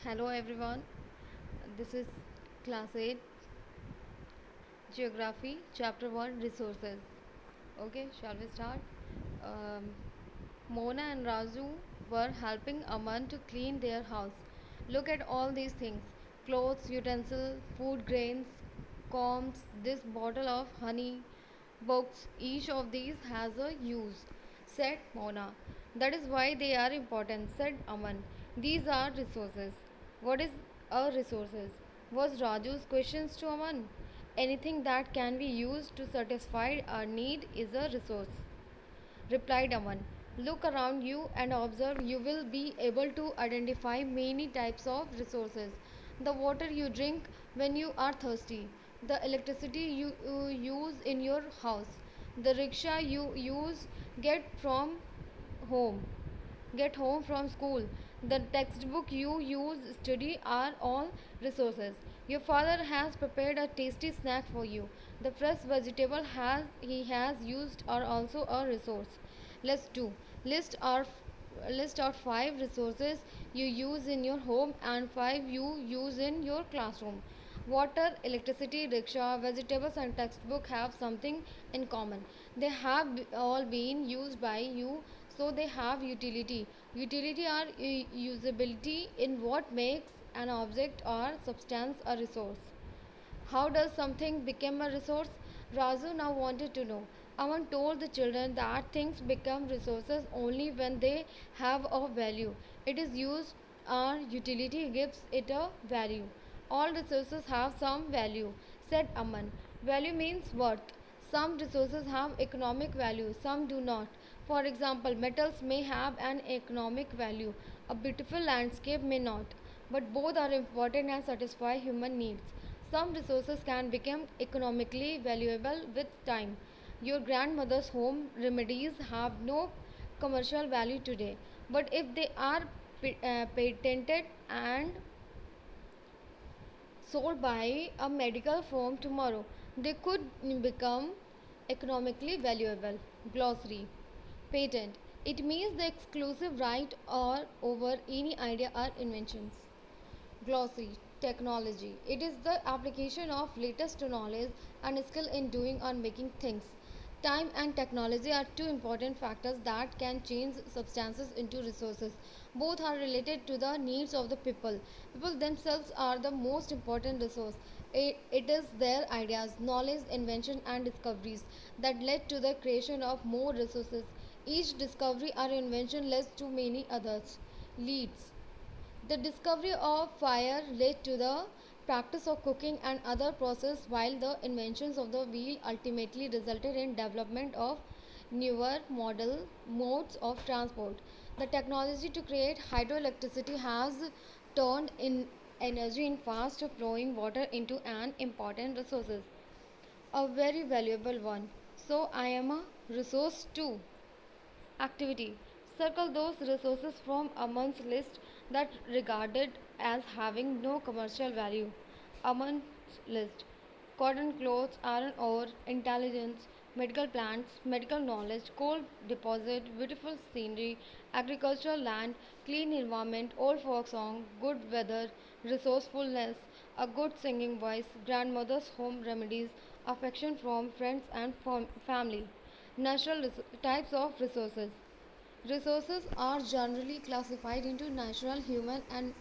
Hello everyone, this is class 8 Geography, Chapter 1 Resources. Okay, shall we start? Um, Mona and Raju were helping Aman to clean their house. Look at all these things clothes, utensils, food grains, combs, this bottle of honey, books. Each of these has a use, said Mona. That is why they are important, said Aman. These are resources. What is a resources? Was Raju's questions to Aman. Anything that can be used to satisfy our need is a resource, replied Aman. Look around you and observe. You will be able to identify many types of resources. The water you drink when you are thirsty, the electricity you use in your house, the rickshaw you use get from home get home from school, the textbook you use study are all resources. Your father has prepared a tasty snack for you. The fresh vegetable has he has used are also a resource. Let's do list our list out 5 resources you use in your home and 5 you use in your classroom. Water, electricity, rickshaw, vegetables, and textbook have something in common. They have all been used by you, so they have utility. Utility are usability in what makes an object or substance a resource. How does something become a resource? Raju now wanted to know. Aman told the children that things become resources only when they have a value. It is used or utility gives it a value. All resources have some value, said Aman. Value means worth. Some resources have economic value, some do not. For example, metals may have an economic value, a beautiful landscape may not, but both are important and satisfy human needs. Some resources can become economically valuable with time. Your grandmother's home remedies have no commercial value today, but if they are patented and sold by a medical firm tomorrow, they could become economically valuable. Glossary. Patent. It means the exclusive right or over any idea or inventions. Glossary. Technology. It is the application of latest knowledge and skill in doing or making things. Time and technology are two important factors that can change substances into resources. Both are related to the needs of the people. People themselves are the most important resource. It is their ideas, knowledge, invention, and discoveries that led to the creation of more resources. Each discovery or invention leads to many others. Leads. The discovery of fire led to the practice of cooking and other processes, while the inventions of the wheel ultimately resulted in development of newer model modes of transport. The technology to create hydroelectricity has turned in energy in fast flowing water into an important resource, a very valuable one. So I am a resource too. Activity. Circle those resources from Aman's list that regarded as having no commercial value. Aman's list. Cotton clothes, iron ore, intelligence, medical plants, medical knowledge, coal deposit, beautiful scenery, agricultural land, clean environment, old folk song, good weather, resourcefulness, a good singing voice, grandmother's home remedies, affection from friends and family. Types of resources. Resources are generally classified into natural, human, and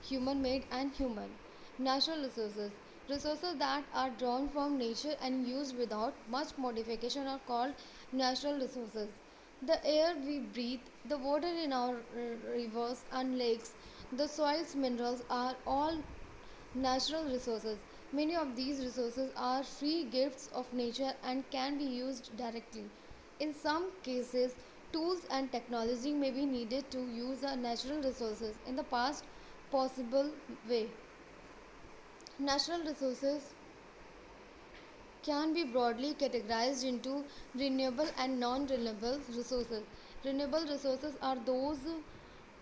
human made and human. Natural resources. Resources that are drawn from nature and used without much modification are called natural resources. The air we breathe, the water in our rivers and lakes, the soil's minerals are all natural resources. Many of these resources are free gifts of nature and can be used directly. In some cases, tools and technology may be needed to use the natural resources in the past possible way. Natural resources can be broadly categorized into renewable and non-renewable resources. Renewable resources are those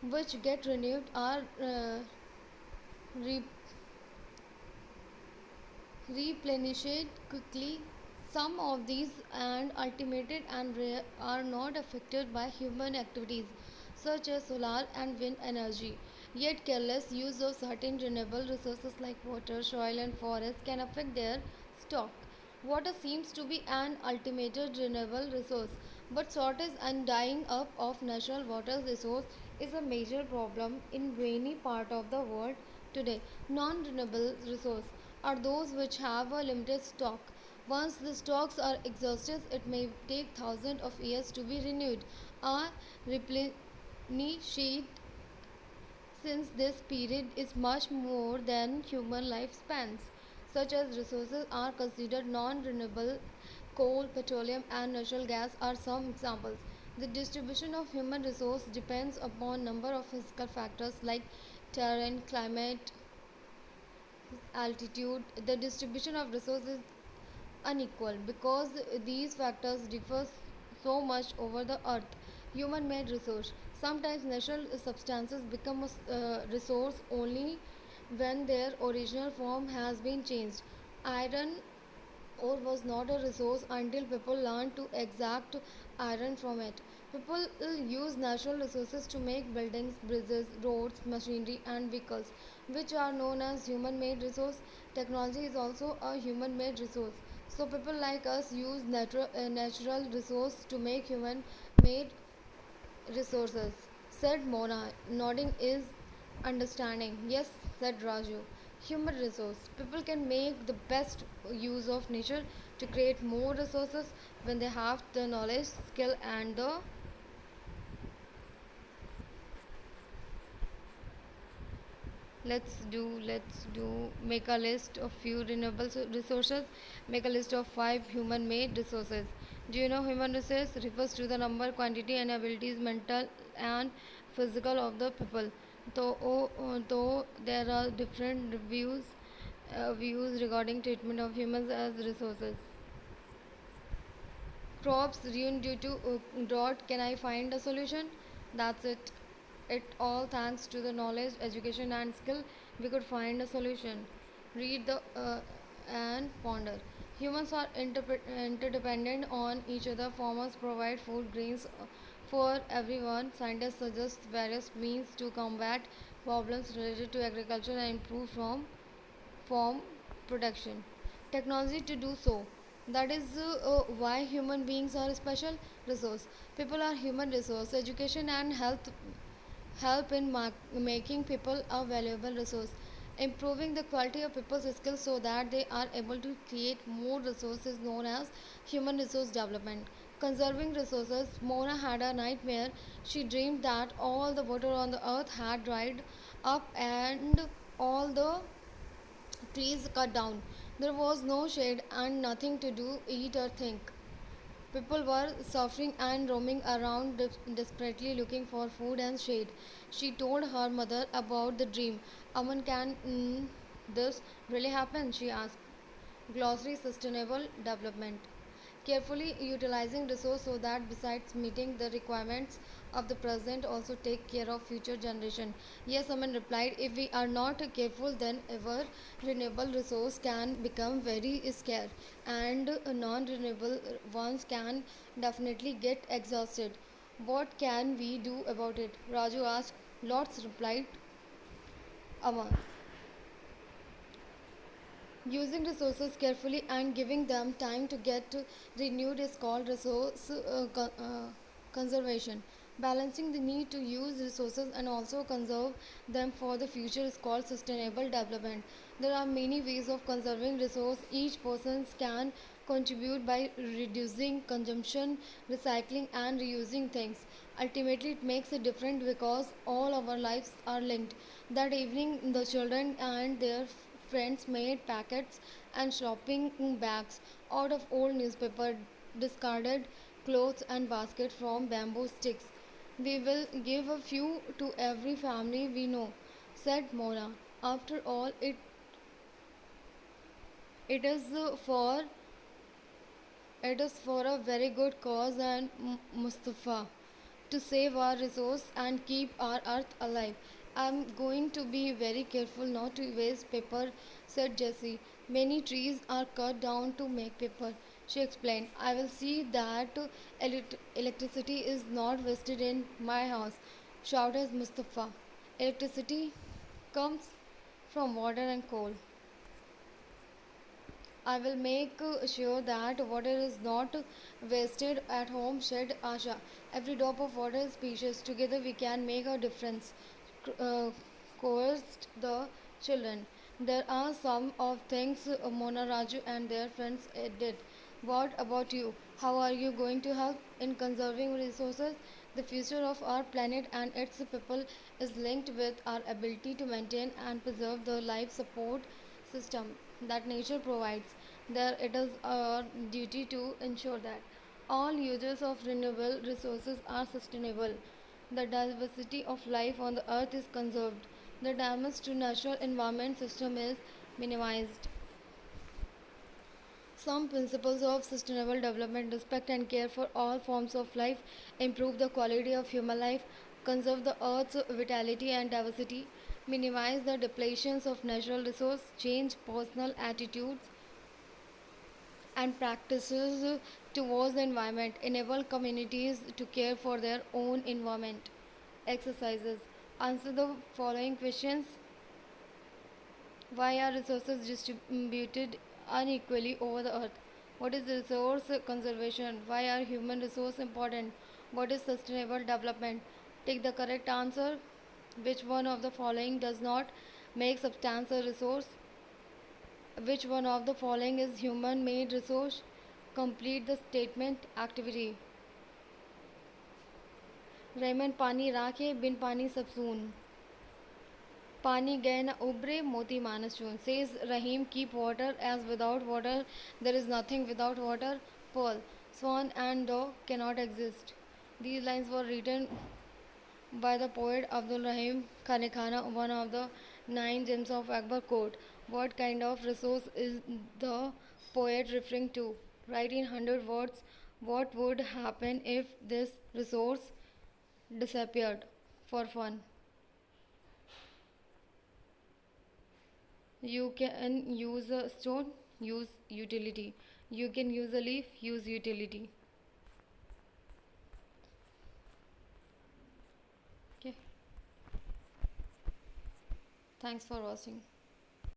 which get renewed or re- replenished quickly. Some of these and ultimated and rare are not affected by human activities such as solar and wind energy. Yet careless use of certain renewable resources like water, soil and forest can affect their stock. Water seems to be an ultimate renewable resource, but shortage and dying up of natural water resource is a major problem in many part of the world today. Non-renewable resources are those which have a limited stock. Once the stocks are exhausted, it may take thousands of years to be renewed or replenished, since this period is much more than human lifespans. Such as resources are considered non-renewable. Coal, petroleum and natural gas are some examples. The distribution of human resource depends upon number of physical factors like terrain, climate, altitude. The distribution of resources unequal because these factors differ so much over the earth. Human made resource. Sometimes natural substances become a resource only when their original form has been changed. Iron ore was not a resource until people learned to extract iron from it. People use natural resources to make buildings, bridges, roads, machinery, and vehicles, which are known as human made resource. Technology is also a human made resource. So, people like us use natural resource to make human made resources, said Mona, nodding is understanding. Yes, said Raju. Human resource. People can make the best use of nature to create more resources when they have the knowledge, skill, and the let's do make a list of few renewable resources. Make a list of 5 human made resources. Do you know human resource refers to the number, quantity and abilities mental and physical of the people. Though there are different views regarding treatment of humans as resources. Crops ruined due to drought. Can I find a solution? That's it. It all thanks to the knowledge, education, and skill, we could find a solution. Read the and ponder. Humans are interdependent on each other. Farmers provide food, grains for everyone. Scientists suggest various means to combat problems related to agriculture and improve from production. Technology to do so. That is why human beings are a special resource. People are human resource. Education and health help in making people a valuable resource. Improving the quality of people's skills so that they are able to create more resources known as human resource development. Conserving resources. Mona had a nightmare. She dreamed that all the water on the earth had dried up and all the trees cut down. There was no shade and nothing to do, eat, or think. People were suffering and roaming around desperately looking for food and shade. She told her mother about the dream. Aman, can this really happen? She asked. Glossary Sustainable Development. Carefully utilizing resources so that besides meeting the requirements of the present also take care of future generation. Yes, someone replied, if we are not careful then our renewable resource can become very scarce and non-renewable ones can definitely get exhausted. What can we do about it? Raju asked. Lots replied. Aman. Using resources carefully and giving them time to get renewed is called resource conservation. Balancing the need to use resources and also conserve them for the future is called sustainable development. There are many ways of conserving resource. Each person can contribute by reducing consumption, recycling and reusing things. Ultimately, it makes a difference because all our lives are linked. That evening, the children and their friends made packets and shopping bags out of old newspaper, discarded clothes and baskets from bamboo sticks. We will give a few to every family we know, said Mona. After all, it is for it is for a very good cause and Mustafa to save our resource and keep our earth alive. I'm going to be very careful not to waste paper, said Jessie. Many trees are cut down to make paper, she explained. I will see that electricity is not wasted in my house, shouted Mustafa. Electricity comes from water and coal. I will make sure that water is not wasted at home, said Asha. Every drop of water is precious. Together we can make a difference. Coerced the children. There are some of things Mona Raju and their friends did. What about you? How are you going to help in conserving resources? The future of our planet and its people is linked with our ability to maintain and preserve the life support system that nature provides. There it is our duty to ensure that all users of renewable resources are sustainable. The diversity of life on the earth is conserved. The damage to natural environment system is minimized. Some principles of sustainable development: respect and care for all forms of life, improve the quality of human life, conserve the earth's vitality and diversity, minimize the depletions of natural resources, change personal attitudes and practices towards the environment, enable communities to care for their own environment. Exercises: answer the following questions. Why are resources distributed unequally over the earth? What is resource conservation? Why are human resources important? What is sustainable development? Take the correct answer. Which one of the following does not make substance a resource? Which one of the following is human made resource? Complete the statement activity. Raymond पानी राखे बिन पानी सब सून. पानी गए न उबरे मोती मानस चून. Says Rahim, keep water as without water there is nothing without water. Pearl, swan and dog cannot exist. These lines were written by the poet Abdul Rahim Khanekhana, one of the 9 gems of Akbar court. What kind of resource is the poet referring to? Write in 100 words what would happen if this resource disappeared. For fun, you can use a stone, use utility. You can use a leaf, use utility. Okay, thanks for watching.